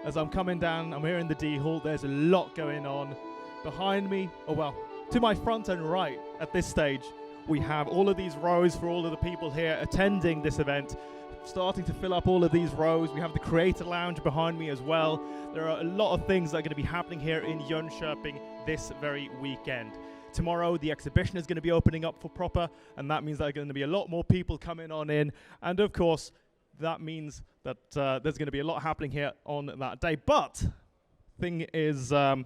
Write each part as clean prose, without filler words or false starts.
as I'm coming down. I'm here in the D Hall. There's a lot going on. Behind me, to my front and right at this stage, we have all of these rows for all of the people here attending this event, starting to fill up all of these rows. We have the Creator Lounge behind me as well. There are a lot of things that are going to be happening here in Jönköping this very weekend. Tomorrow, the exhibition is going to be opening up for proper, and that means there are going to be a lot more people coming on in. And of course, that means that there's going to be a lot happening here on that day. But thing is, as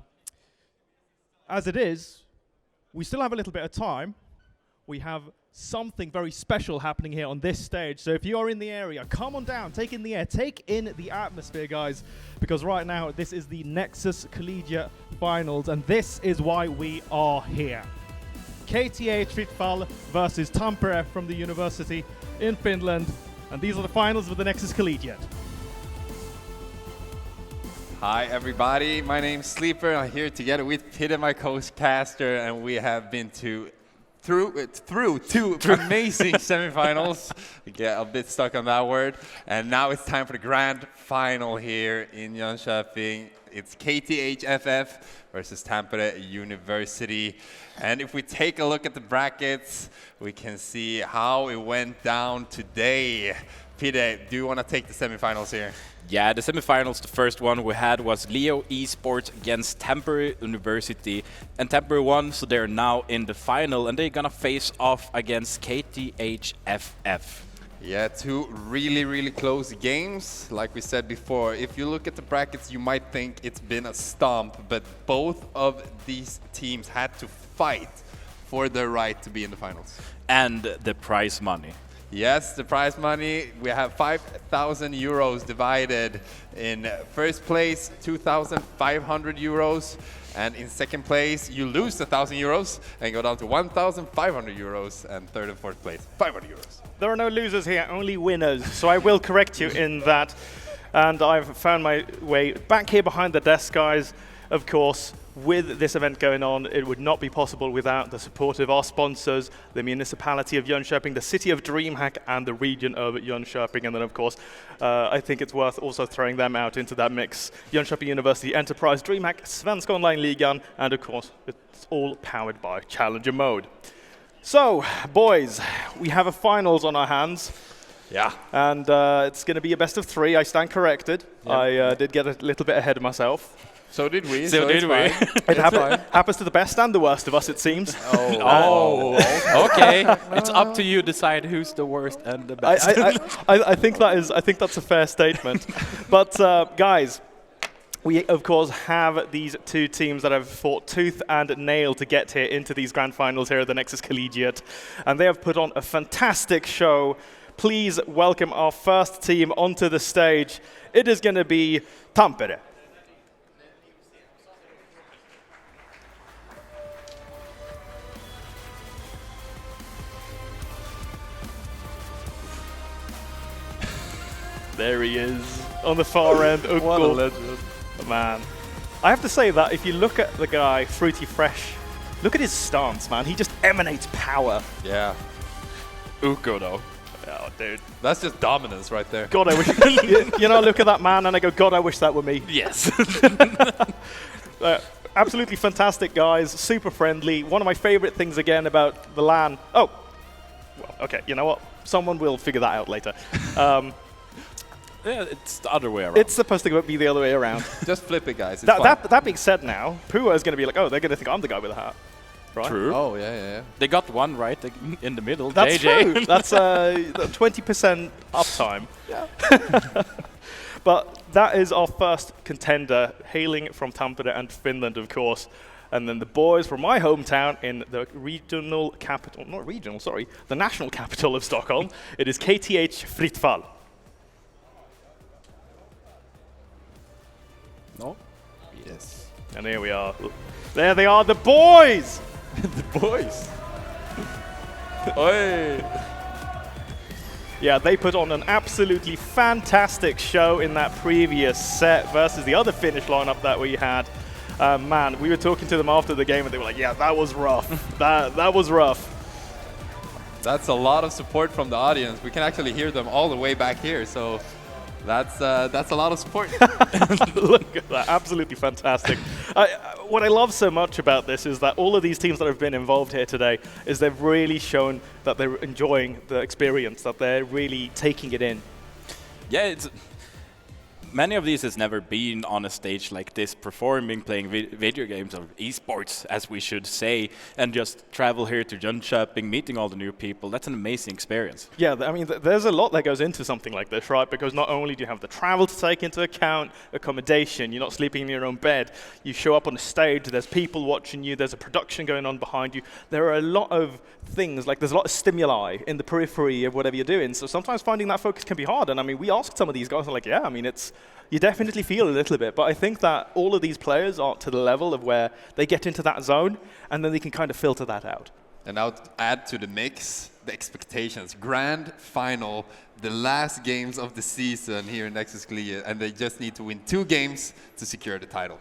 it is, we still have a little bit of time. We have something very special happening here on this stage. So if you are in the area, come on down, take in the air, take in the atmosphere, guys, because right now this is the Nexus Collegiate Finals, and this is why we are here. KTA Tritfall versus Tampere from the university in Finland, and these are the finals of the Nexus Collegiate. Hi everybody, my name's Sleeper. I'm here together with Peter, my co-caster, and we have been through two amazing semifinals. We get a bit stuck on that word. And now it's time for the grand final here in Jönköping. It's KTHFF versus Tampere University. And if we take a look at the brackets, we can see how it went down today. Peter, do you want to take the semifinals here? Yeah, the semifinals, the first one we had was Leo Esports against Tampere University. And Tampere won, so they're now in the final, and they're gonna face off against KTHFF. Yeah, two really, really close games. Like we said before, if you look at the brackets, you might think it's been a stomp, but both of these teams had to fight for their right to be in the finals. And the prize money. Yes, the prize money, we have 5,000 euros divided. In first place, 2,500 euros. And in second place, you lose 1,000 euros and go down to 1,500 euros. And third and fourth place, 500 euros. There are no losers here, only winners. So I will correct you in that. And I've found my way back here behind the desk, guys. Of course, with this event going on, it would not be possible without the support of our sponsors, the municipality of Jönköping, the city of DreamHack, and the region of Jönköping. And then, of course, I think it's worth also throwing them out into that mix. Jönköping University Enterprise, DreamHack, Svenska Online-ligan, and of course, it's all powered by Challenger Mode. So, boys, we have a finals on our hands. Yeah. And it's going to be a best of three. I stand corrected. Yep. I did get a little bit ahead of myself. So did we. So did we. It happens to the best and the worst of us, it seems. Okay. It's up to you to decide who's the worst and the best. I think that's a fair statement. But guys, we of course have these two teams that have fought tooth and nail to get here into these grand finals here at the Nexus Collegiate, and they have put on a fantastic show. Please welcome our first team onto the stage. It is going to be Tampere. There he is, on the far end. What a legend. Man, I have to say that if you look at the guy, Fruity Fresh, look at his stance, man. He just emanates power. Yeah. Uko, though. Oh, dude. That's just dominance right there. God, I wish... you know, I look at that man and I go, God, I wish that were me. Yes. Absolutely fantastic guys, super friendly. One of my favorite things, again, about the LAN... Oh, well, okay, you know what? Someone will figure that out later. Yeah, it's the other way around. It's supposed to be the other way around. Just flip it, guys. That being said now, Pua is going to be like, oh, they're going to think I'm the guy with the hat. Right? True. Oh, yeah. They got one right in the middle. That's JJ. true. That's 20% uptime. Yeah. But that is our first contender, hailing from Tampere and Finland, of course. And then the boys from my hometown in the regional capital, not regional, sorry, the national capital of Stockholm. It is KTH Frittfall. No? Yes. And here we are. There they are, the boys! The boys. Oi! Yeah, they put on an absolutely fantastic show in that previous set versus the other Finnish lineup that we had. Man, we were talking to them after the game and they were like, yeah, that was rough. that was rough. That's a lot of support from the audience. We can actually hear them all the way back here, so That's a lot of support. Look at that, absolutely fantastic. What I love so much about this is that all of these teams that have been involved here today is they've really shown that they're enjoying the experience, that they're really taking it in. Yeah, many of these has never been on a stage like this, performing, playing video games or esports, as we should say, and just travel here to Jönköping, meeting all the new people. That's an amazing experience. Yeah, I mean, there's a lot that goes into something like this, right? Because not only do you have the travel to take into account, accommodation, you're not sleeping in your own bed, you show up on the stage, there's people watching you, there's a production going on behind you. There are a lot of things, like there's a lot of stimuli in the periphery of whatever you're doing, so sometimes finding that focus can be hard. And I mean, we asked some of these guys, and like, yeah, I mean, you definitely feel a little bit, but I think that all of these players are to the level of where they get into that zone, and then they can kind of filter that out. And now to add to the mix, the expectations. Grand final, the last games of the season here in Nexus Collegiate, and they just need to win 2 games to secure the title.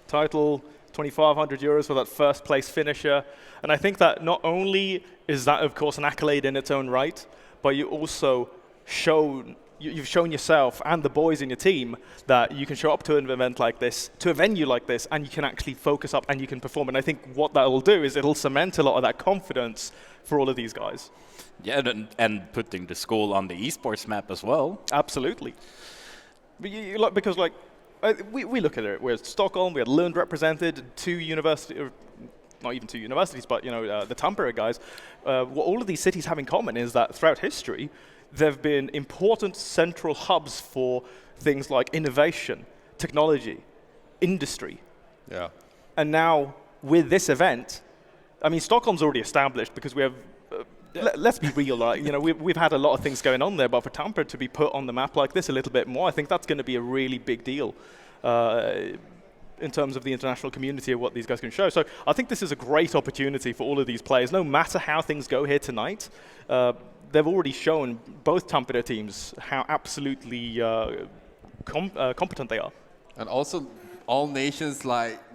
Title, 2,500 euros for that first place finisher. And I think that not only is that, of course, an accolade in its own right, but you also you've shown yourself and the boys in your team that you can show up to an event like this, to a venue like this, and you can actually focus up and you can perform. And I think what that will do is it'll cement a lot of that confidence for all of these guys. Yeah, and putting the school on the esports map as well. Absolutely. But because we look at it, we're Stockholm, we had Lund represented, 2 universities, not even 2 universities, but the Tampere guys. What all of these cities have in common is that throughout history, there have been important central hubs for things like innovation, technology, industry. Yeah. And now with this event, I mean, Stockholm's already established because we have, let's be real, we've had a lot of things going on there, but for Tampere to be put on the map like this a little bit more, I think that's going to be a really big deal in terms of the international community of what these guys can show. So I think this is a great opportunity for all of these players, no matter how things go here tonight. They've already shown, both Tampere teams, how absolutely competent they are. And also, all nations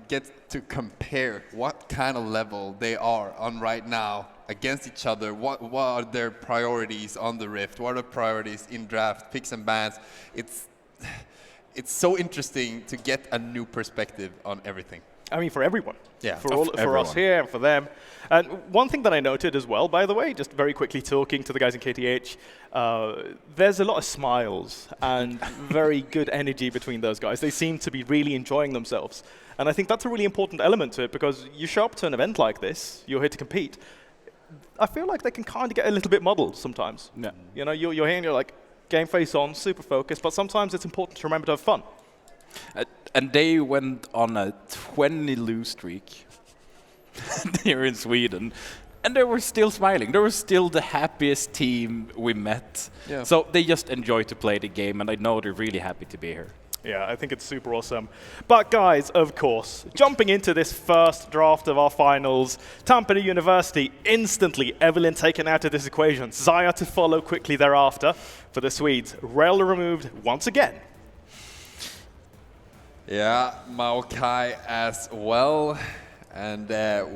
get to compare what kind of level they are on right now against each other. What are their priorities on the Rift? What are the priorities in draft, picks and bans? It's so interesting to get a new perspective on everything. I mean, for everyone. Yeah, for us here and for them. And one thing that I noted as well, by the way, just very quickly talking to the guys in KTH, there's a lot of smiles and very good energy between those guys. They seem to be really enjoying themselves. And I think that's a really important element to it, because you show up to an event like this, you're here to compete. I feel like they can kind of get a little bit muddled sometimes. Yeah. You're here and you're like, game face on, super focused, but sometimes it's important to remember to have fun. And they went on a 20-lose streak here in Sweden, and they were still smiling. They were still the happiest team we met. Yeah. So they just enjoy to play the game, and I know they're really happy to be here. Yeah, I think it's super awesome. But guys, of course, jumping into this first draft of our finals, Tampere University instantly, Evelyn taken out of this equation. Zaya to follow quickly thereafter. For the Swedes, Rel removed once again. Yeah, Maokai as well. And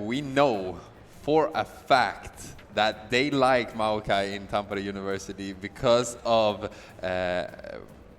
we know for a fact that they like Maokai in Tampere University because of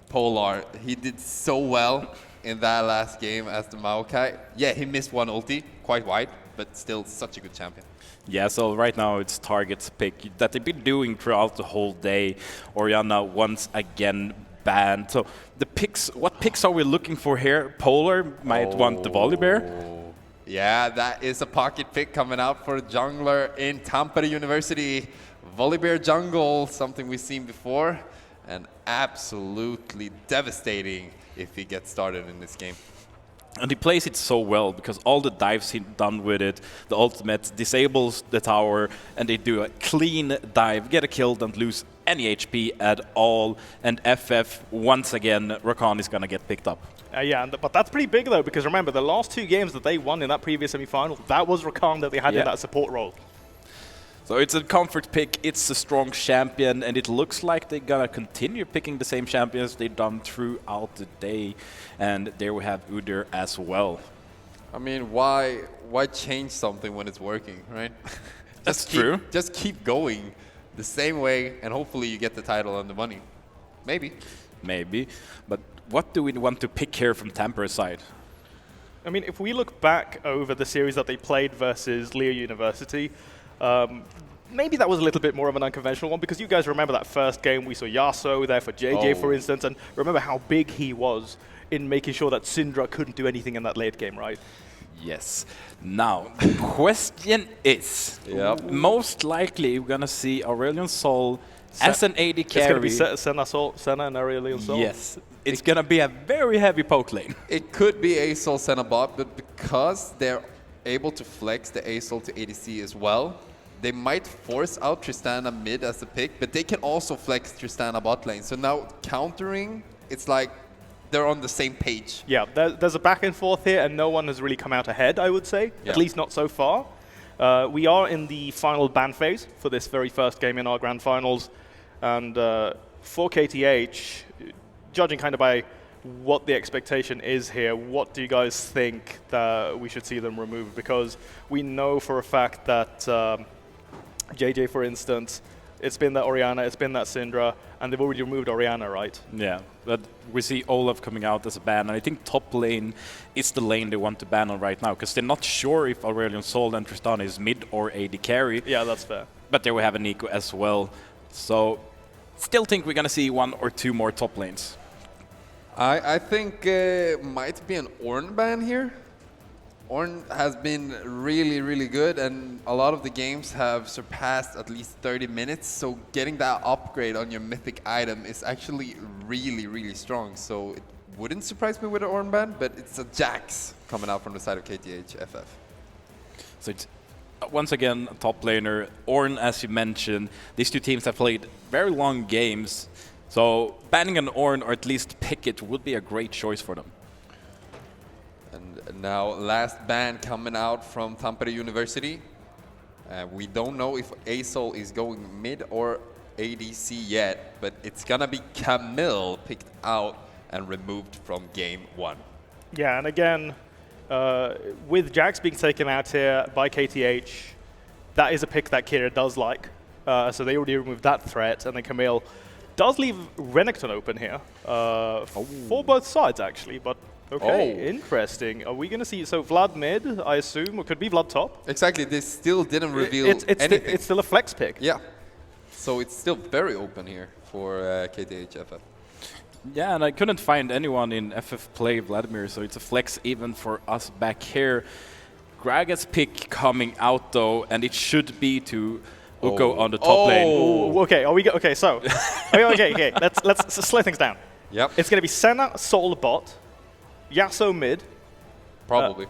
Polar. He did so well in that last game as the Maokai. Yeah, he missed one ulti, quite wide, but still such a good champion. Yeah, so right now it's Target's pick that they've been doing throughout the whole day. Orianna once again banned. So the picks, what picks are we looking for here? Polar might want the Volibear. Yeah, that is a pocket pick coming out for jungler in Tampere University. Volibear jungle, something we've seen before, and absolutely devastating if he gets started in this game. And he plays it so well because all the dives he's done with it, the ultimate disables the tower, and they do a clean dive, get a kill, don't lose any HP at all. And FF, once again, Rakan is going to get picked up. But that's pretty big though, because remember, the last 2 games that they won in that previous semi-final, that was Rakan that they had in that support role. So it's a comfort pick, it's a strong champion, and it looks like they're gonna continue picking the same champions they've done throughout the day. And there we have Udyr as well. I mean, why change something when it's working, right? That's true. Just keep going the same way, and hopefully you get the title and the money. Maybe. maybe. But what do we want to pick here from Tampere's side? I mean, if we look back over the series that they played versus Leo University, maybe that was a little bit more of an unconventional one, because you guys remember that first game we saw Yasuo there for JJ, for instance, and remember how big he was in making sure that Syndra couldn't do anything in that late game, right? Yes. Now, the question is, most likely we're going to see Aurelion Sol as an AD carry. It's going to be Senna and Aurelion Sol? Yes. It's going to be a very heavy poke lane. It could be ASOL Senna bot, but because they're able to flex the ASOL to ADC as well, they might force out Tristana mid as the pick, but they can also flex Tristana bot lane. So now countering, it's like they're on the same page. Yeah, there's a back and forth here, and no one has really come out ahead, I would say, at least not so far. We are in the final ban phase for this very first game in our grand finals, and for KTH, judging kind of by what the expectation is here, what do you guys think that we should see them remove? Because we know for a fact that JJ, for instance, it's been that Orianna, it's been that Syndra, and they've already removed Orianna, right? Yeah, but we see Olaf coming out as a ban, and I think top lane is the lane they want to ban on right now, because they're not sure if Aurelion Sol and Tristana is mid or AD carry. Yeah, that's fair. But there we have a Nico as well. So, still think we're going to see 1 or 2 more top lanes. I think might be an Ornn ban here. Ornn has been really, really good, and a lot of the games have surpassed at least 30 minutes, so getting that upgrade on your mythic item is actually really, really strong. So it wouldn't surprise me with an Ornn ban, but it's a Jax coming out from the side of KTH-FF. So it's once again a top laner. Ornn, as you mentioned, these two teams have played very long games, so banning an Ornn, or at least pick it, would be a great choice for them. And now last ban coming out from Tampere University. We don't know if ASOL is going mid or ADC yet, but it's gonna be Camille picked out and removed from game 1. Yeah, and again, with Jax being taken out here by KTH, that is a pick that Kira does like. So they already removed that threat, and then Camille does leave Renekton open here for both sides, actually, but okay, interesting. Are we going to see, so Vlad mid, I assume, or could be Vlad top? Exactly, they still didn't reveal anything. It's still a flex pick. Yeah, so it's still very open here for KTH-FF. Yeah, and I couldn't find anyone in FF play Vladimir, so it's a flex even for us back here. Gragas pick coming out though, and it should be to Uko on the top lane. Oh, okay, okay, so okay, let's slow things down. Yep. It's going to be Senna, Sol bot, Yasuo mid, Probably.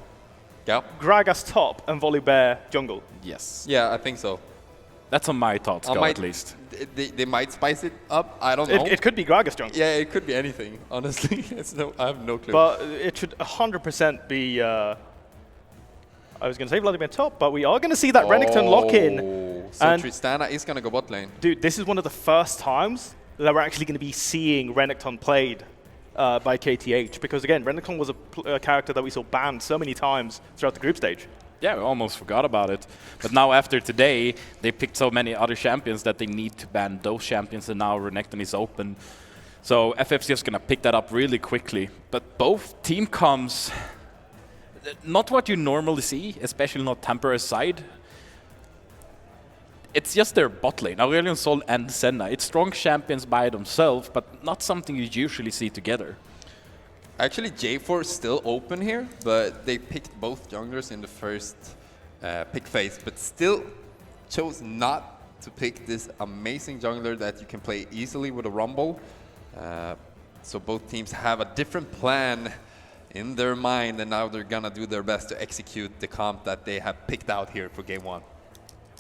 Yeah. Gragas top, and Volibear jungle. Yes. Yeah, I think so. That's on my thoughts, at least. They might spice it up. I don't know. It could be Gragas jungle. Yeah, it could be anything. Honestly, I have no clue. But it should 100% be. I was going to say Vladimir top, but we are going to see that Renekton lock in. So and Tristana is going to go bot lane. Dude, this is one of the first times that we're actually going to be seeing Renekton played by KTH, because again, Renekton was a character that we saw banned so many times throughout the group stage. Yeah, we almost forgot about it. But now after today, they picked so many other champions that they need to ban those champions, and now Renekton is open. So FF's just going to pick that up really quickly. But both team comms, not what you normally see, especially not Tampere's side. It's just their bot lane, Aurelion Sol and Senna. It's strong champions by themselves, but not something you usually see together. Actually, J4 is still open here, but they picked both junglers in the first pick phase, but still chose not to pick this amazing jungler that you can play easily with a Rumble. So both teams have a different plan in their mind, and now they're gonna do their best to execute the comp that they have picked out here for game 1.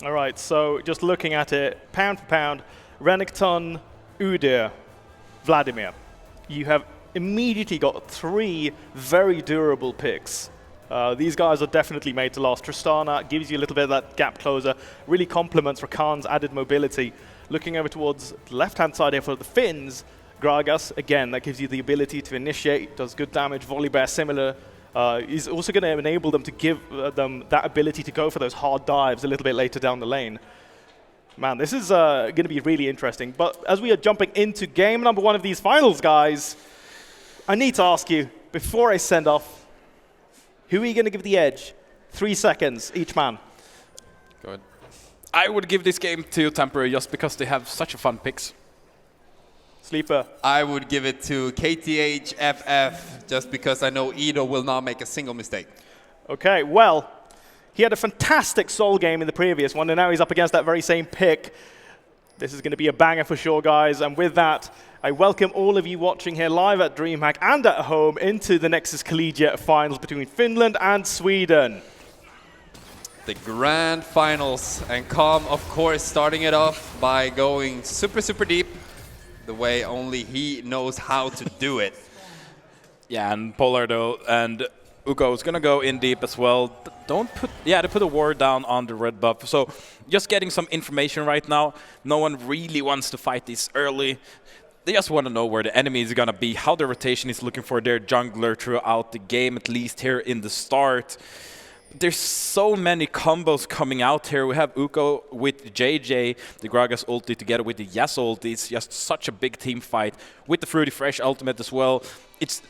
All right, so just looking at it, pound for pound, Renekton, Udyr, Vladimir. You have immediately got 3 very durable picks. These guys are definitely made to last. Tristana gives you a little bit of that gap closer, really complements Rakan's added mobility. Looking over towards the left-hand side here for the Finns, Gragas, again, that gives you the ability to initiate, does good damage. Volibear, similar. Is also going to enable them to give them that ability to go for those hard dives a little bit later down the lane. Man, this is going to be really interesting. But as we are jumping into game number 1 of these finals, guys, I need to ask you, before I send off, who are you going to give the edge? 3 seconds, each man. Go ahead. I would give this game to Temporary just because they have such a fun picks. Sleeper. I would give it to KTHFF just because I know Edo will not make a single mistake. Okay, well, he had a fantastic Soul game in the previous one, and now he's up against that very same pick. This is going to be a banger for sure, guys. And with that, I welcome all of you watching here live at DreamHack and at home into the Nexus Collegiate finals between Finland and Sweden. The grand finals, and Calm, of course, starting it off by going super, super deep, the way only he knows how to do it. Yeah, and Polar though, and Uko is gonna go in deep as well. They put a ward down on the red buff. So just getting some information right now. No one really wants to fight this early. They just want to know where the enemy is gonna be, how the rotation is looking for their jungler throughout the game, at least here in the start. There's so many combos coming out here. We have Uko with JJ, the Gragas ulti together with the Yasuo ulti. It's just such a big team fight with the Fruity Fresh ultimate as well. It's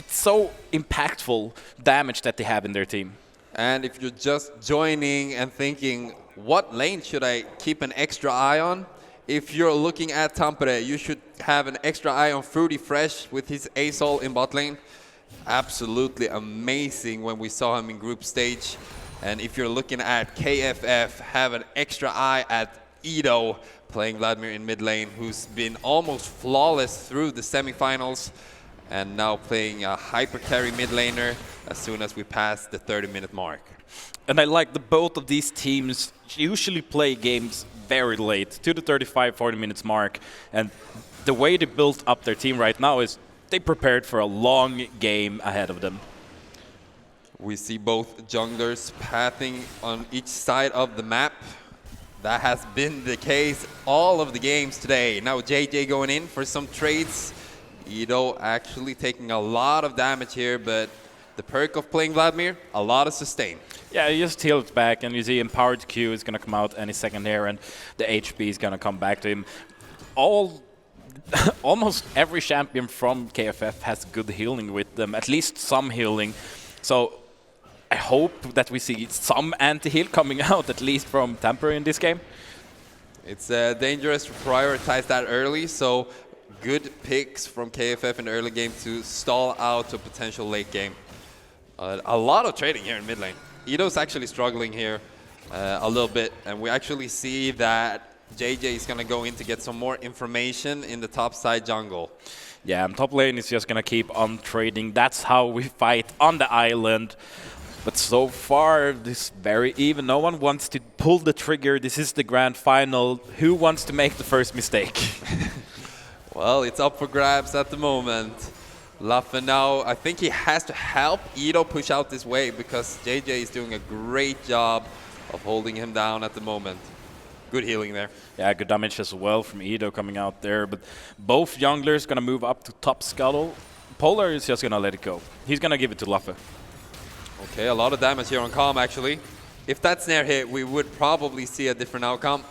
so impactful damage that they have in their team. And if you're just joining and thinking, what lane should I keep an extra eye on? If you're looking at Tampere, you should have an extra eye on Fruity Fresh with his Asol in bot lane. Absolutely amazing when we saw him in group stage. And if you're looking at KFF, have an extra eye at Edo playing Vladimir in mid lane, who's been almost flawless through the semifinals and now playing a hyper carry mid laner as soon as we pass the 30-minute mark. And I like the both of these teams usually play games very late, to the 35-40 minutes mark. And the way they built up their team right now is they prepared for a long game ahead of them. We see both junglers pathing on each side of the map. That has been the case all of the games today. Now JJ going in for some trades. Edo actually taking a lot of damage here, but the perk of playing Vladimir, a lot of sustain. Yeah, he just heals back, and you see Empowered Q is going to come out any second here, and the HP is going to come back to him. Almost every champion from KFF has good healing with them, at least some healing. So I hope that we see some anti-heal coming out, at least from Temper in this game. It's dangerous to prioritize that early, so good picks from KFF in the early game to stall out a potential late game. A lot of trading here in mid lane. Edo's actually struggling here a little bit, and we actually see that JJ is going to go in to get some more information in the top side jungle. Yeah, and top lane is just going to keep on trading. That's how we fight on the island. But so far, this is very even. No one wants to pull the trigger. This is the grand final. Who wants to make the first mistake? Well, it's up for grabs at the moment. Laffe now, I think he has to help Edo push out this wave because JJ is doing a great job of holding him down at the moment. Good healing there. Yeah, good damage as well from Edo coming out there. But both junglers going to move up to top scuttle. Polar is just going to let it go. He's going to give it to Laffe. Okay, a lot of damage here on Calm actually. If that snare hit, we would probably see a different outcome.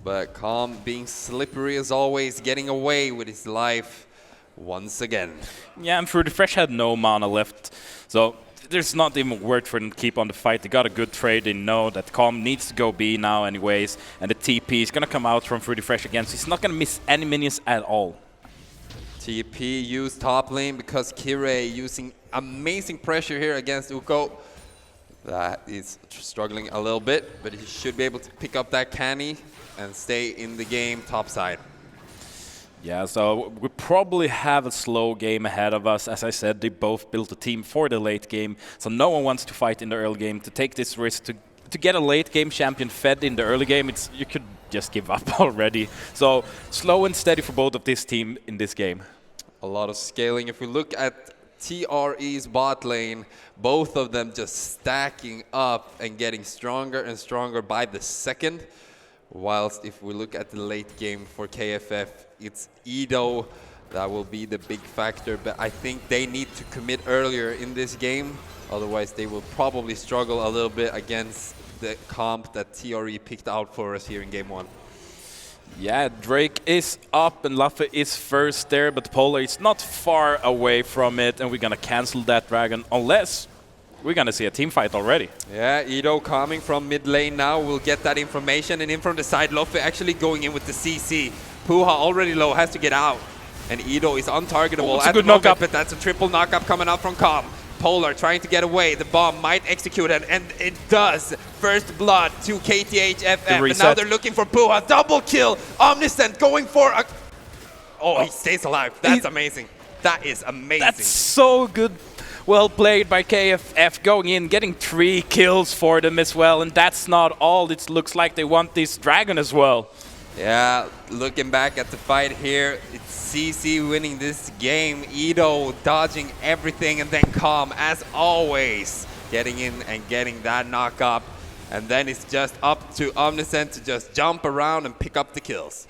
But Calm being slippery as always, getting away with his life once again. Yeah, and Fruity Fresh had no mana left. So there's not even worth for them to keep on the fight. They got a good trade. They know that Calm needs to go B now anyways. And the TP is going to come out from Fruity Fresh again. So he's not going to miss any minions at all. TP used top lane because Kirei using amazing pressure here against Uko. That is struggling a little bit, but he should be able to pick up that canny and stay in the game top side. Yeah, so we probably have a slow game ahead of us. As I said, they both built a team for the late game, so no one wants to fight in the early game. To take this risk to get a late game champion fed in the early game, you could just give up already. So slow and steady for both of this team in this game. A lot of scaling. If we look at TRE's bot lane, both of them just stacking up and getting stronger and stronger by the second. Whilst if we look at the late game for KFF, it's Edo that will be the big factor, but I think they need to commit earlier in this game, otherwise they will probably struggle a little bit against the comp that TRE picked out for us here in game one. Yeah, Drake is up and Laffe is first there, but Polar is not far away from it, and we're gonna cancel that dragon unless we're gonna see a team fight already. Yeah, Edo coming from mid lane now. We'll get that information. And in from the side, Loffe actually going in with the CC. Puha already low, has to get out. And Edo is untargetable. It's a good knockup. But that's a triple knockup coming out from Calm. Polar trying to get away. The bomb might execute it, and it does. First blood to KTHFF. And now they're looking for Puha. Double kill. Omniscient going for a... Oh, he stays alive. That's amazing. That is amazing. That's so good. Well played by KFF, going in, getting 3 kills for them as well. And that's not all. It looks like they want this dragon as well. Yeah, looking back at the fight here, it's CC winning this game. Edo dodging everything, and then Calm, as always, getting in and getting that knock up. And then it's just up to Omniscient to just jump around and pick up the kills.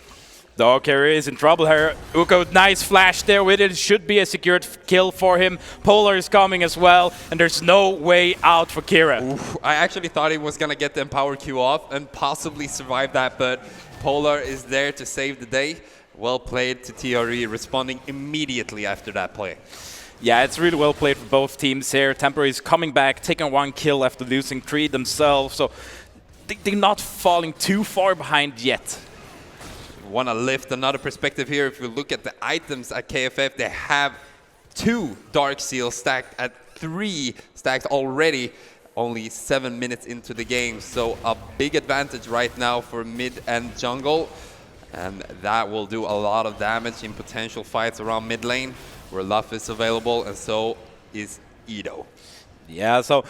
Dog carrier is in trouble here. Uko, nice flash there with it. It should be a secured kill for him. Polar is coming as well, and there's no way out for Kira. Oof, I actually thought he was going to get the Empower Q off and possibly survive that, but Polar is there to save the day. Well played to TRE, responding immediately after that play. Yeah, it's really well played for both teams here. Temporary is coming back, taking 1 kill after losing 3 themselves, so they're not falling too far behind yet. Want to lift another perspective here. If you look at the items at KFF, they have 2 Dark Seals stacked at 3 stacked already, only 7 minutes into the game. So a big advantage right now for mid and jungle, and that will do a lot of damage in potential fights around mid lane, where Luff is available, and so is Edo. Yeah, so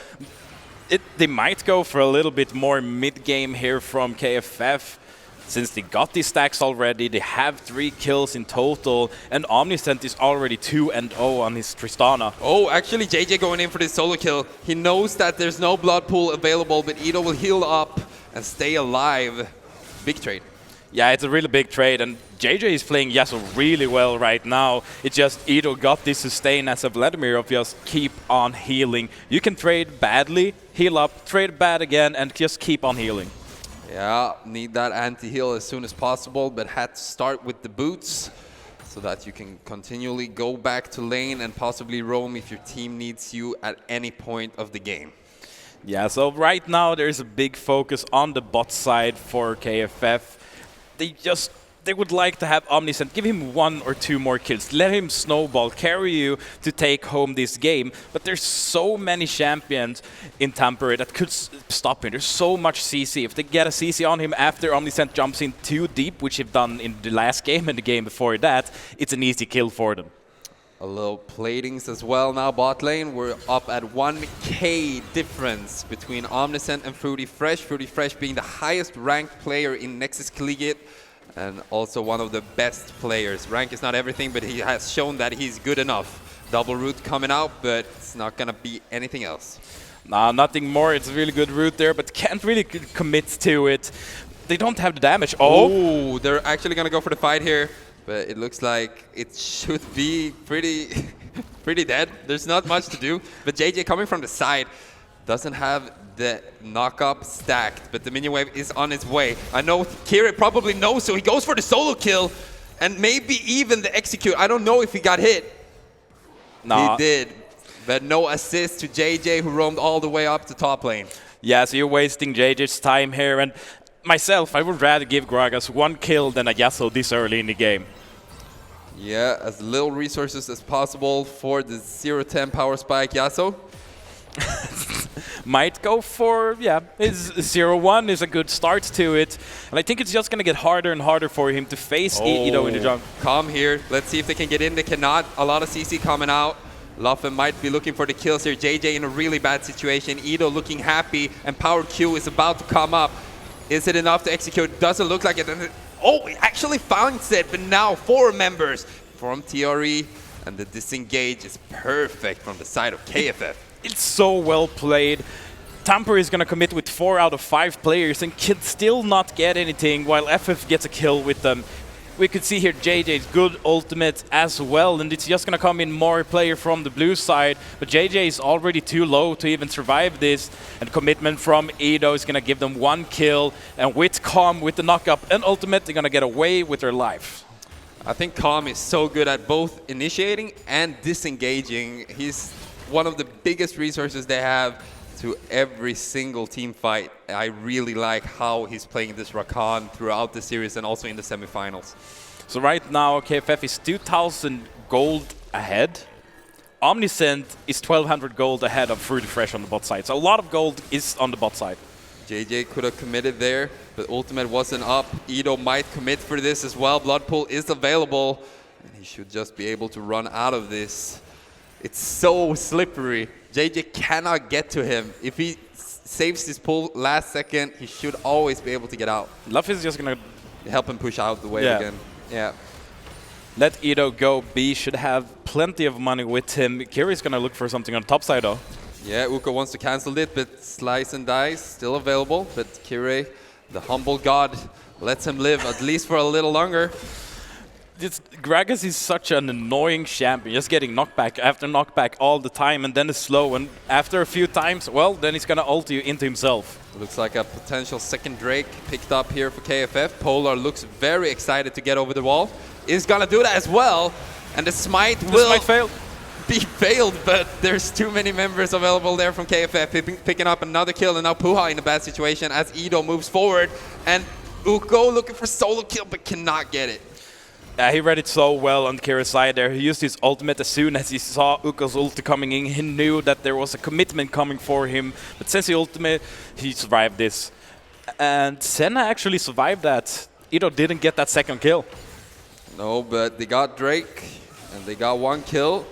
they might go for a little bit more mid-game here from KFF. Since they got these stacks already, they have 3 kills in total, and Omniscient is already 2-0 on his Tristana. Oh, actually JJ going in for this solo kill. He knows that there's no blood pool available, but Edo will heal up and stay alive. Big trade. Yeah, it's a really big trade, and JJ is playing Yasuo really well right now. It's just Edo got this sustain as a Vladimir of just keep on healing. You can trade badly, heal up, trade bad again, and just keep on healing. Yeah, need that anti-heal as soon as possible, but had to start with the boots so that you can continually go back to lane and possibly roam if your team needs you at any point of the game. Yeah, so right now there's a big focus on the bot side for KFF. They would like to have Omniscient, give him 1 or 2 more kills, let him snowball, carry you to take home this game. But there's so many champions in Tampere that could stop him. There's so much CC. If they get a CC on him after Omniscient jumps in too deep, which they've done in the last game and the game before that, it's an easy kill for them. A little platings as well now bot lane. We're up at 1k difference between Omniscient and Fruity Fresh. Fruity Fresh being the highest ranked player in Nexus Collegiate, and also one of the best players. Rank is not everything, but he has shown that he's good enough. Double root coming out, but it's not going to be anything else. Nah, nothing more. It's a really good route there, but can't really commit to it. They don't have the damage. Oh, they're actually going to go for the fight here, but it looks like it should be pretty dead. There's not much to do, but JJ coming from the side doesn't have the knock-up stacked, but the minion wave is on its way. I know Kira probably knows, so he goes for the solo kill and maybe even the execute. I don't know if he got hit. Nah. He did, but no assist to JJ, who roamed all the way up to top lane. Yeah, so you're wasting JJ's time here, and myself, I would rather give Gragas 1 kill than a Yasuo this early in the game. Yeah, as little resources as possible for the 0-10 power spike Yasuo. Might go for, yeah, his 0-1 is a good start to it. And I think it's just going to get harder and harder for him to face Edo in the jungle. Calm here. Let's see if they can get in. They cannot. A lot of CC coming out. Loffe might be looking for the kills here. JJ in a really bad situation. Edo looking happy, and Power Q is about to come up. Is it enough to execute? Doesn't look like it. Oh, he actually finds it, but now 4 members from TRE, and the disengage is perfect from the side of KFF. It's so well played. Tampere is going to commit with 4 out of 5 players and can still not get anything, while FF gets a kill with them. We could see here JJ's good ultimate as well, and it's just going to come in more player from the blue side, but JJ is already too low to even survive this, and commitment from Edo is going to give them 1 kill, and with Calm, with the knockup and ultimate, they're going to get away with their life. I think Calm is so good at both initiating and disengaging. He's one of the biggest resources they have to every single team fight. I really like how he's playing this Rakan throughout the series and also in the semifinals. So right now, KFF is 2,000 gold ahead. Omniscient is 1,200 gold ahead of Fruity Fresh on the bot side. So a lot of gold is on the bot side. JJ could have committed there, but ultimate wasn't up. Edo might commit for this as well. Blood Pool is available, and he should just be able to run out of this. It's so slippery. JJ cannot get to him. If he saves his pull last second, he should always be able to get out. Luffy is just going to help him push out the wave again. Yeah. Let Edo go. B should have plenty of money with him. Kiri's going to look for something on the top side, though. Yeah, Uko wants to cancel it, but Slice and Dice still available. But Kire, the humble god, lets him live at least for a little longer. Gragas is such an annoying champion, just getting knockback after knockback all the time, and then it's slow, and after a few times, well, then he's gonna ult you into himself. Looks like a potential second Drake picked up here for KFF. Polar looks very excited to get over the wall. Is gonna do that as well, and the smite will be failed, but there's too many members available there from KFF, picking up another kill, and now Puha in a bad situation as Edo moves forward, and Uko looking for solo kill, but cannot get it. He read it so well on Kira's side there. He used his ultimate as soon as he saw Uko's ulti coming in. He knew that there was a commitment coming for him. But since the ultimate, he survived this. And Senna actually survived that. Edo didn't get that second kill. No, but they got Drake, and they got 1 kill.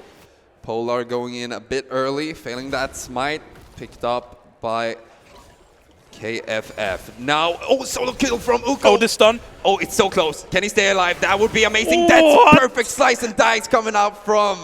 Polar going in a bit early, failing that smite. Picked up by KFF. Now, solo kill from Uko. Oh, the stun. Oh, it's so close. Can he stay alive? That would be amazing. That's perfect slice and dice coming out from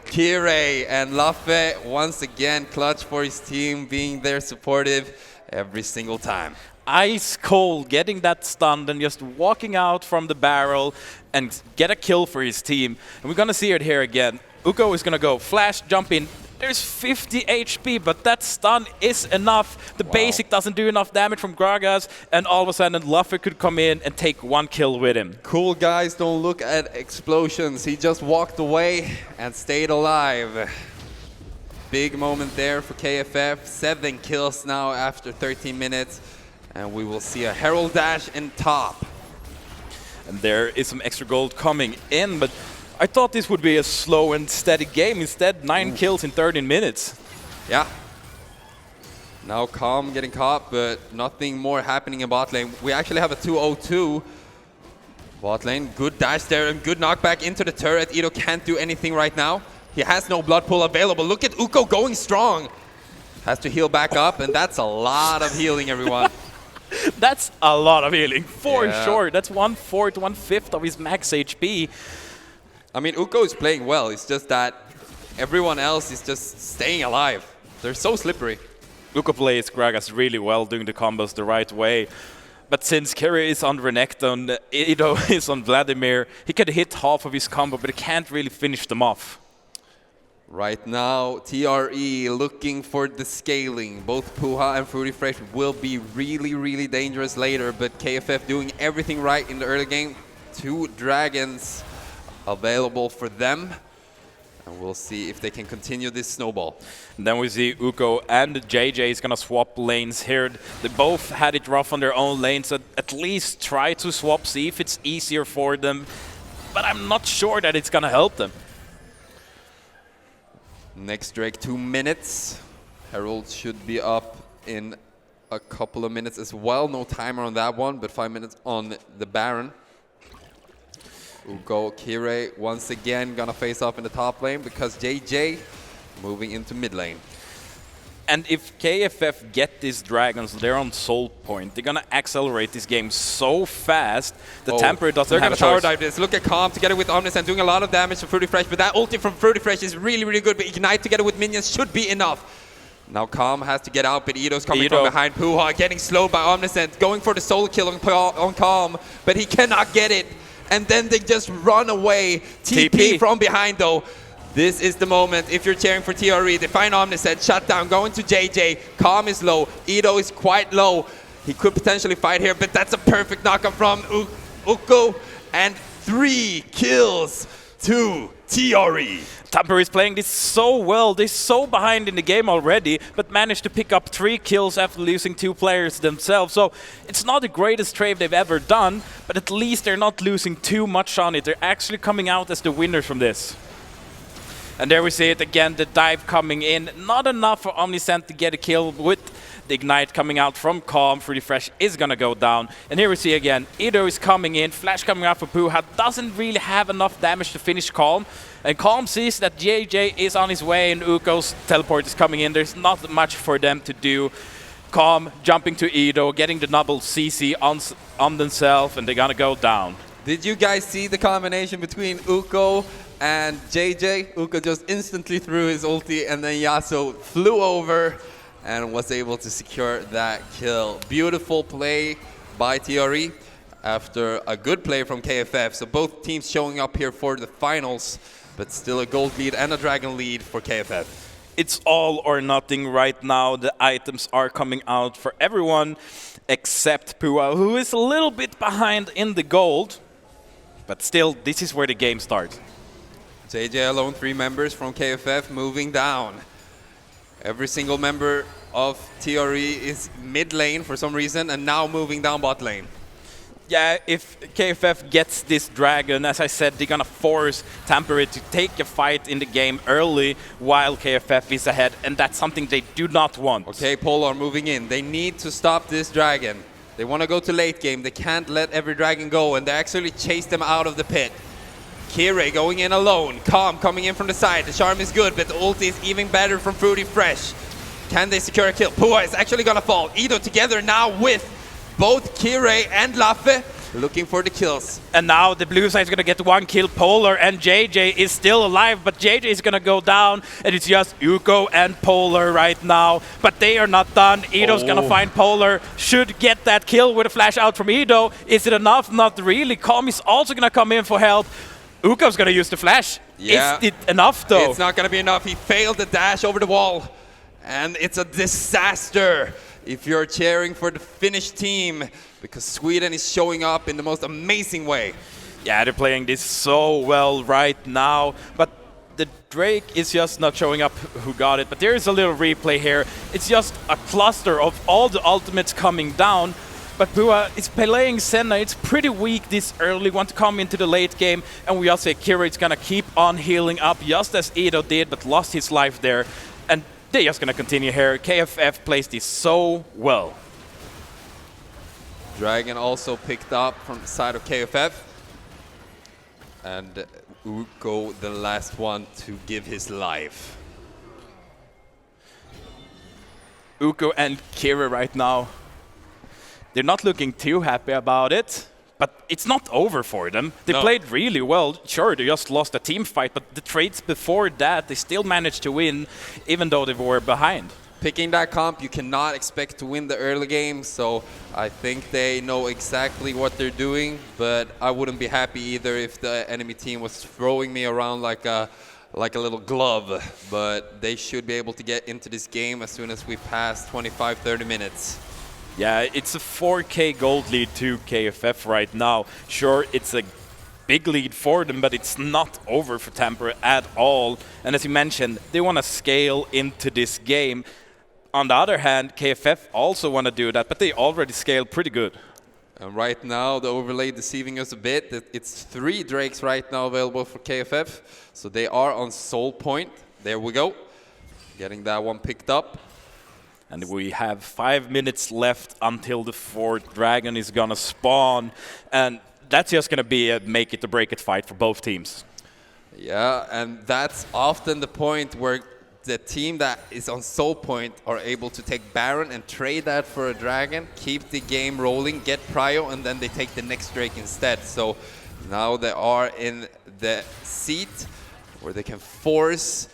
Kire. And Laffe, once again, clutch for his team, being there supportive every single time. Ice cold, getting that stun, and just walking out from the barrel and get a kill for his team. And we're going to see it here again. Uko is going to go flash, jump in. There's 50 HP, but that stun is enough. The basic doesn't do enough damage from Gragas, and all of a sudden Luffer could come in and take 1 kill with him. Cool guys don't look at explosions. He just walked away and stayed alive. Big moment there for KFF. 7 kills now after 13 minutes. And we will see a Herald Dash in top. And there is some extra gold coming in, but I thought this would be a slow and steady game. Instead, 9 kills in 13 minutes. Yeah. Now Calm getting caught, but nothing more happening in bot lane. We actually have a 2-0-2. Bot lane, good dash there and good knockback into the turret. Edo can't do anything right now. He has no blood pool available. Look at Uko going strong. Has to heal back up, and that's a lot of healing, everyone. That's a lot of healing, for sure. That's 1/4, 1/5 of his max HP. I mean, Uko is playing well. It's just that everyone else is just staying alive. They're so slippery. Uko plays Gragas really well, doing the combos the right way. But since Kerry is on Renekton, Edo is on Vladimir, he can hit half of his combo, but he can't really finish them off. Right now, TRE looking for the scaling. Both Puha and Fruity Fresh will be really, really dangerous later, but KFF doing everything right in the early game. 2 dragons available for them, and we'll see if they can continue this snowball. And then we see Uko and JJ is gonna swap lanes here. They both had it rough on their own lanes, so at least try to swap, see if it's easier for them, but I'm not sure that it's gonna help them. Next Drake, 2 minutes. Herald should be up in a couple of minutes as well. No timer on that one, but 5 minutes on the Baron. Uko, Kire once again gonna face off in the top lane because JJ moving into mid lane. And if KFF get these dragons, they're on soul point. They're gonna accelerate this game so fast. The Temper doesn't have a choice. They're gonna tower dive this. Look at Calm together with Omnis and doing a lot of damage to Fruity Fresh, but that ulti from Fruity Fresh is really, really good. But Ignite together with minions should be enough. Now Calm has to get out, but Edo's coming from behind Puha, getting slowed by Omnis and going for the solo kill on Calm, but he cannot get it. and then they just run away. TP from behind though. This is the moment if you're cheering for TRE. They find Omniset, shut down, going to JJ. Calm is low, Ido is quite low. He could potentially fight here, but that's a perfect knockup from Uko. And 3 kills to TRE. Tampere is playing this so well. They're so behind in the game already, but managed to pick up 3 kills after losing 2 players themselves. So it's not the greatest trade they've ever done, but at least they're not losing too much on it. They're actually coming out as the winners from this. And there we see it again, the dive coming in. Not enough for Omniscient to get a kill with the Ignite coming out from Calm. Fruity Fresh is going to go down. And here we see again, Ido is coming in. Flash coming out for Puha. Doesn't really have enough damage to finish Calm. And Calm sees that JJ is on his way and Uko's teleport is coming in. There's not much for them to do. Calm jumping to Ido, getting the double CC on themselves, and they're going to go down. Did you guys see the combination between Uko and JJ? Uko just instantly threw his ulti, and then Yasuo flew over and was able to secure that kill. Beautiful play by TRE after a good play from KFF. So both teams showing up here for the finals, but still a gold lead and a dragon lead for KFF. It's all or nothing right now. The items are coming out for everyone except Pua, who is a little bit behind in the gold. But still, this is where the game starts. JJ alone, 3 members from KFF moving down. Every single member of TRE is mid lane for some reason, and now moving down bot lane. Yeah, if KFF gets this dragon, as I said, they're gonna force Tampere to take a fight in the game early while KFF is ahead, and that's something they do not want. Okay, Polar moving in. They need to stop this dragon. They want to go to late game. They can't let every dragon go, and they actually chase them out of the pit. Kire going in alone. Calm coming in from the side. The charm is good, but the ulti is even better from Fruity Fresh. Can they secure a kill? Pua is actually gonna fall. Ido together now with both Kire and Laffe looking for the kills. And now the blue side is going to get 1 kill. Polar and JJ is still alive, but JJ is going to go down, and it's just Uko and Polar right now. But they are not done. Ido's going to find Polar. Should get that kill with a flash out from Ido. Is it enough? Not really. Calm is also going to come in for help. Uko's going to use the flash. Yeah. Is it enough, though? It's not going to be enough. He failed the dash over the wall. And it's a disaster if you're cheering for the Finnish team, because Sweden is showing up in the most amazing way. Yeah, they're playing this so well right now, but the Drake is just not showing up who got it. But there is a little replay here. It's just a cluster of all the ultimates coming down, but Pua is playing Senna. It's pretty weak this early, want to come into the late game, and we all say Kira is gonna keep on healing up just as Ido did, but lost his life there. And they're just going to continue here. KFF plays this so well. Dragon also picked up from the side of KFF. And Uko, the last one to give his life. Uko and Kira right now, they're not looking too happy about it. But it's not over for them. They played really well. Sure, they just lost a team fight, but the trades before that, they still managed to win, even though they were behind. Picking that comp, you cannot expect to win the early game, so I think they know exactly what they're doing, but I wouldn't be happy either if the enemy team was throwing me around like a little glove, but they should be able to get into this game as soon as we pass 25-30 minutes. Yeah, it's a 4K gold lead to KFF right now. Sure, it's a big lead for them, but it's not over for Tampere at all. And as you mentioned, they want to scale into this game. On the other hand, KFF also want to do that, but they already scaled pretty good. And right now, the overlay deceiving us a bit. It's 3 Drakes right now available for KFF, so they are on Soul Point. There we go, getting that one picked up. And we have 5 minutes left until the 4th dragon is gonna spawn, and that's just gonna be a make it or break it fight for both teams. Yeah, and that's often the point where the team that is on Soul Point are able to take Baron and trade that for a dragon, keep the game rolling, get prio, and then they take the next Drake instead. So now they are in the seat where they can force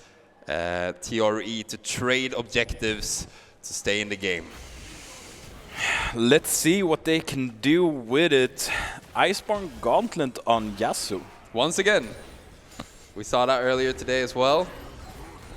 TRE to trade objectives to stay in the game. Let's see what they can do with it. Iceborne Gauntlet on Yasuo. Once again, we saw that earlier today as well,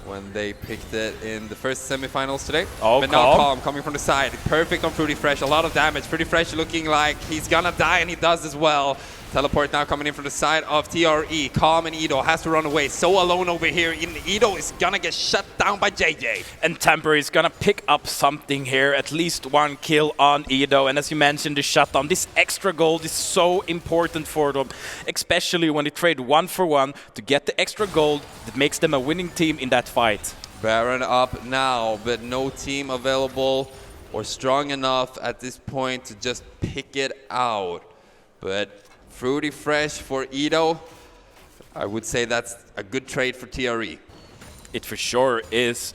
when they picked it in the first semifinals today. Oh, but now Calm coming from the side. Perfect on Fruity Fresh. A lot of damage. Fruity Fresh looking like he's gonna die, and he does as well. Teleport now coming in from the side of TRE. Calm and Edo has to run away. So alone over here. Edo is gonna get shut down by JJ. And Temper is gonna pick up something here, at least one kill on Edo. And as you mentioned, the shutdown, this extra gold is so important for them, especially when they trade 1-for-1 to get the extra gold that makes them a winning team in that fight. Baron up now, but no team available or strong enough at this point to just pick it out. But Fruity Fresh for Edo, I would say that's a good trade for TRE. It for sure is.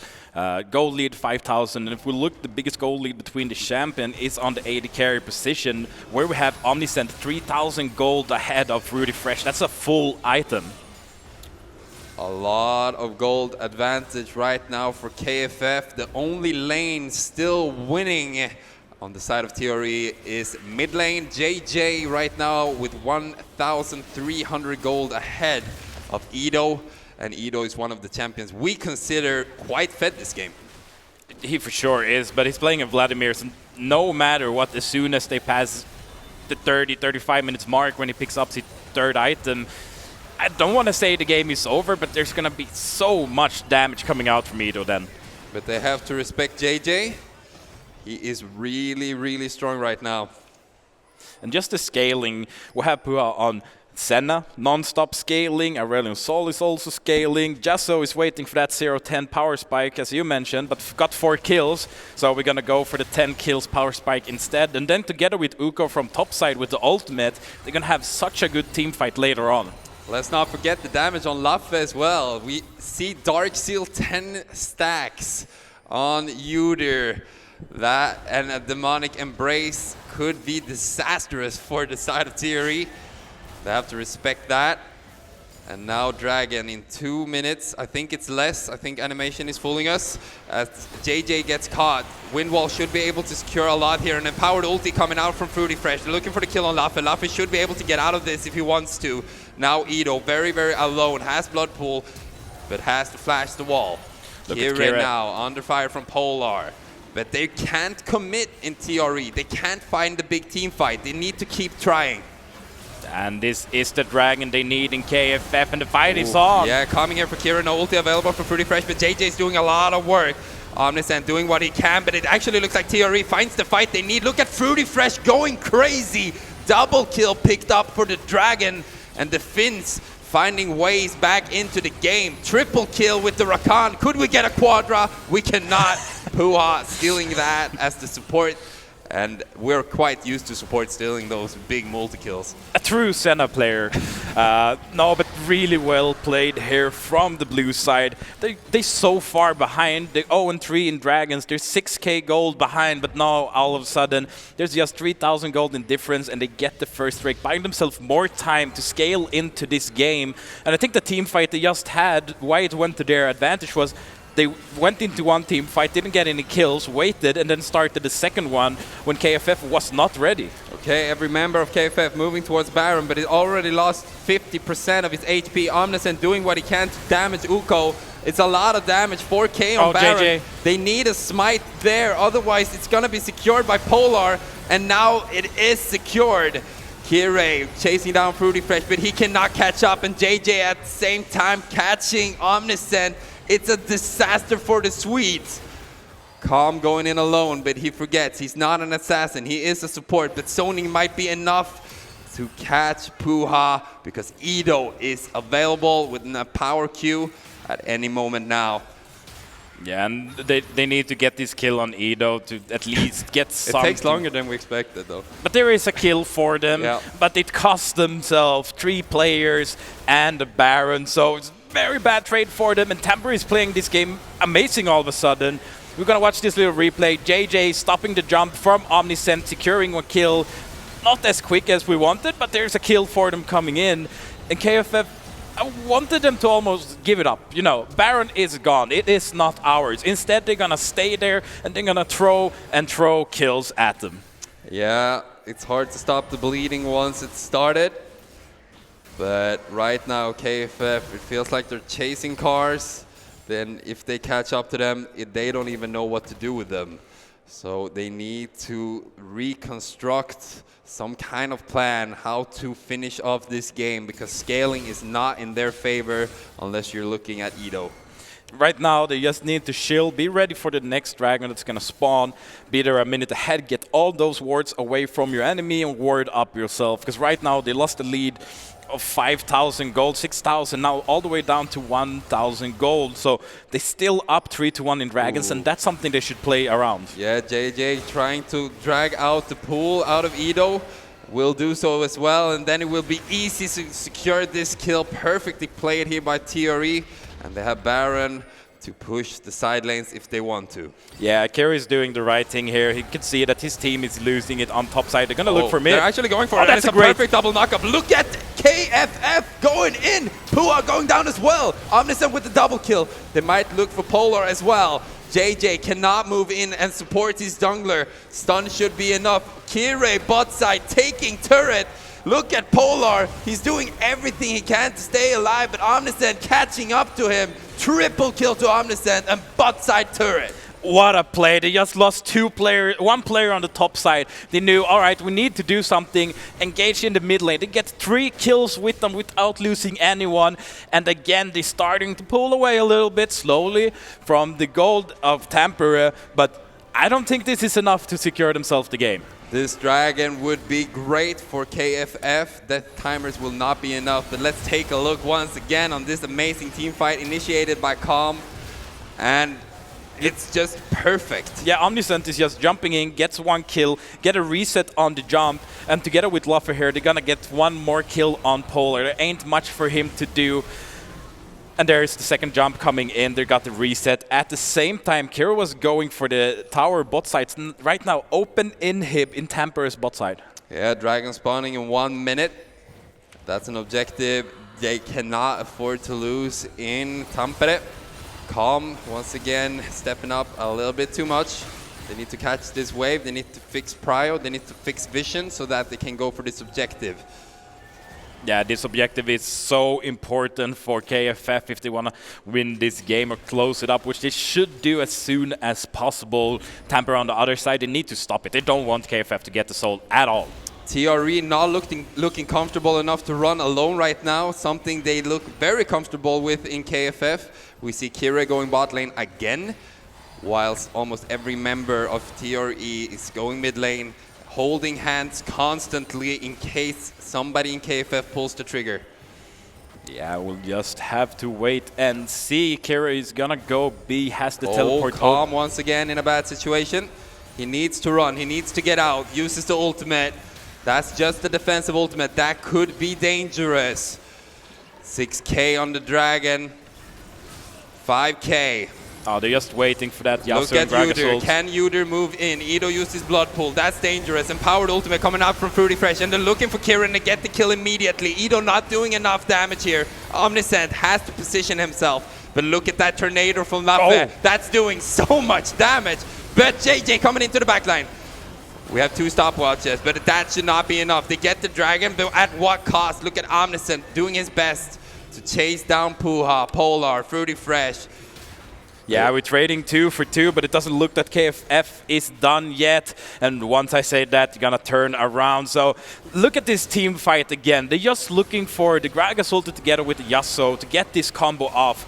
Gold lead 5,000, and if we look, the biggest gold lead between the champion is on the AD carry position, where we have Omniscient 3,000 gold ahead of Fruity Fresh. That's a full item. A lot of gold advantage right now for KFF. The only lane still winning on the side of TRE is mid lane. JJ right now with 1,300 gold ahead of Edo. And Edo is one of the champions we consider quite fed this game. He for sure is, but he's playing a Vladimir, so no matter what, as soon as they pass the 30-35 minutes mark when he picks up his third item, I don't want to say the game is over, but there's going to be so much damage coming out from Edo then. But they have to respect JJ. He is really, really strong right now. And just the scaling, we have Pua on Senna, non-stop scaling. Aurelion Sol is also scaling. Jasso is waiting for that 0-10 power spike, as you mentioned, but got 4 kills. So we're going to go for the 10 kills power spike instead. And then together with Uko from topside with the ultimate, they're going to have such a good team fight later on. Let's not forget the damage on Laffe as well. We see Dark Seal 10 stacks on Udyr. That and a demonic embrace could be disastrous for the side of TRE. They have to respect that. And now Dragon in 2 minutes. I think it's less. I think animation is fooling us. As JJ gets caught, Windwall should be able to secure a lot here. An empowered ulti coming out from Fruity Fresh. They're looking for the kill on Laffe. Laffe should be able to get out of this if he wants to. Now Edo, very, very alone. Has Blood Pool, but has to flash the wall. Kira now under fire from Polar. But they can't commit in TRE. They can't find the big team fight. They need to keep trying. And this is the Dragon they need in KFF, and the fight is on. Yeah, coming here for Kira, no ulti available for Fruity Fresh, but JJ's doing a lot of work. Omniscient doing what he can, but it actually looks like TRE finds the fight they need. Look at Fruity Fresh going crazy. Double kill picked up for the Dragon, and the Finns finding ways back into the game. Triple kill with the Rakan. Could we get a Quadra? We cannot. Puha stealing that as the support. And we're quite used to support stealing those big multi-kills. A true Senna player. No, but really well played here from the blue side. They're so far behind. They're 0-3 in Dragons. They're 6k gold behind, but now all of a sudden there's just 3,000 gold in difference, and they get the first break, buying themselves more time to scale into this game. And I think the team fight they just had, why it went to their advantage was they went into one team fight, didn't get any kills, waited, and then started the second one when KFF was not ready. Okay, every member of KFF moving towards Baron, but it already lost 50% of its HP. Omniscient doing what he can to damage Uko. It's a lot of damage, 4k on Baron. JJ. They need a smite there, otherwise it's going to be secured by Polar, and now it is secured. Kire chasing down Fruity Fresh, but he cannot catch up, and JJ at the same time catching Omniscient. It's a disaster for the Swedes. Calm going in alone, but he forgets he's not an assassin. He is a support, but zoning might be enough to catch Puha because Edo is available with a power Q at any moment now. Yeah, and they need to get this kill on Edo to at least get something. It takes longer than we expected, though. But there is a kill for them, but it cost themselves 3 players and a Baron, so it's very bad trade for them, and Temper is playing this game amazing all of a sudden. We're gonna watch this little replay. JJ stopping the jump from Omniscient, securing a kill. Not as quick as we wanted, but there's a kill for them coming in. And KFF, I wanted them to almost give it up. You know, Baron is gone. It is not ours. Instead, they're gonna stay there, and they're gonna throw and throw kills at them. Yeah, it's hard to stop the bleeding once it started. But right now, KFF, it feels like they're chasing cars. Then if they catch up to them, they don't even know what to do with them. So they need to reconstruct some kind of plan how to finish off this game, because scaling is not in their favor unless you're looking at Edo. Right now, they just need to chill, be ready for the next dragon that's going to spawn, be there a minute ahead, get all those wards away from your enemy and ward up yourself. Because right now, they lost the lead of 5,000 gold, 6,000, now all the way down to 1,000 gold. So they still up 3-1 in dragons, and that's something they should play around. Yeah, JJ trying to drag out the pool out of Edo. Will do so as well, and then it will be easy to secure this kill. Perfectly played here by TRE. And they have Baron to push the side lanes if they want to. Yeah, Kerry is doing the right thing here. He can see that his team is losing it on top side. They're going to look for mid. They're actually going for it. That's It's a perfect double knockup. Look at KFF going in. Pua going down as well. Omniscient with the double kill. They might look for Polar as well. JJ cannot move in and support his jungler. Stun should be enough. Kire bot side taking turret. Look at Polar. He's doing everything he can to stay alive, but Omniscient catching up to him. Triple kill to Omniscient and bot side turret. What a play. They just lost one player on the top side. They knew, all right, we need to do something. Engage in the mid lane. They get 3 kills with them without losing anyone. And again, they're starting to pull away a little bit slowly from the gold of Tampere. But I don't think this is enough to secure themselves the game. This dragon would be great for KFF. Death timers will not be enough. But let's take a look once again on this amazing team fight initiated by Calm. And it's just perfect. Yeah, Omniscient is just jumping in, gets 1 kill, get a reset on the jump, and together with Luffer here, they're gonna get 1 more kill on Polar. There ain't much for him to do. And there's the second jump coming in. They got the reset. At the same time, Kira was going for the tower bot side. Right now, open inhib in Tampere's bot side. Yeah, dragon spawning in 1 minute. That's an objective they cannot afford to lose in Tampere. Calm, once again, stepping up a little bit too much. They need to catch this wave. They need to fix prio. They need to fix vision so that they can go for this objective. Yeah, this objective is so important for KFF if they want to win this game or close it up, which they should do as soon as possible. Tampere on the other side, they need to stop it. They don't want KFF to get the soul at all. TRE not looking comfortable enough to run alone right now, something they look very comfortable with in KFF. We see Kira going bot lane again, whilst almost every member of TRE is going mid lane, holding hands constantly in case somebody in KFF pulls the trigger. Yeah, we'll just have to wait and see. Kira is gonna go B, has the teleport. Calm once again in a bad situation. He needs to run, he needs to get out, uses the ultimate. That's just the defensive ultimate. That could be dangerous. 6K on the dragon. 5K. Oh, they're just waiting for that Yasuo Look at and Yudur. Can Yudur move in? Edo used his blood pool. That's dangerous. Empowered ultimate coming out from Fruity Fresh. And they're looking for Kirin to get the kill immediately. Edo not doing enough damage here. Omniscient has to position himself. But look at that tornado from Lafayette. That's doing so much damage. But JJ coming into the backline. We have 2 stopwatches, but that should not be enough. They get the dragon, but at what cost? Look at Omniscient doing his best to chase down Puha, Polar, Fruity Fresh. Yeah, we're trading 2 for 2, but it doesn't look that KFF is done yet. And once I say that, you're gonna turn around. So look at this team fight again. They're just looking for the Gragas ulti together with the Yasuo to get this combo off.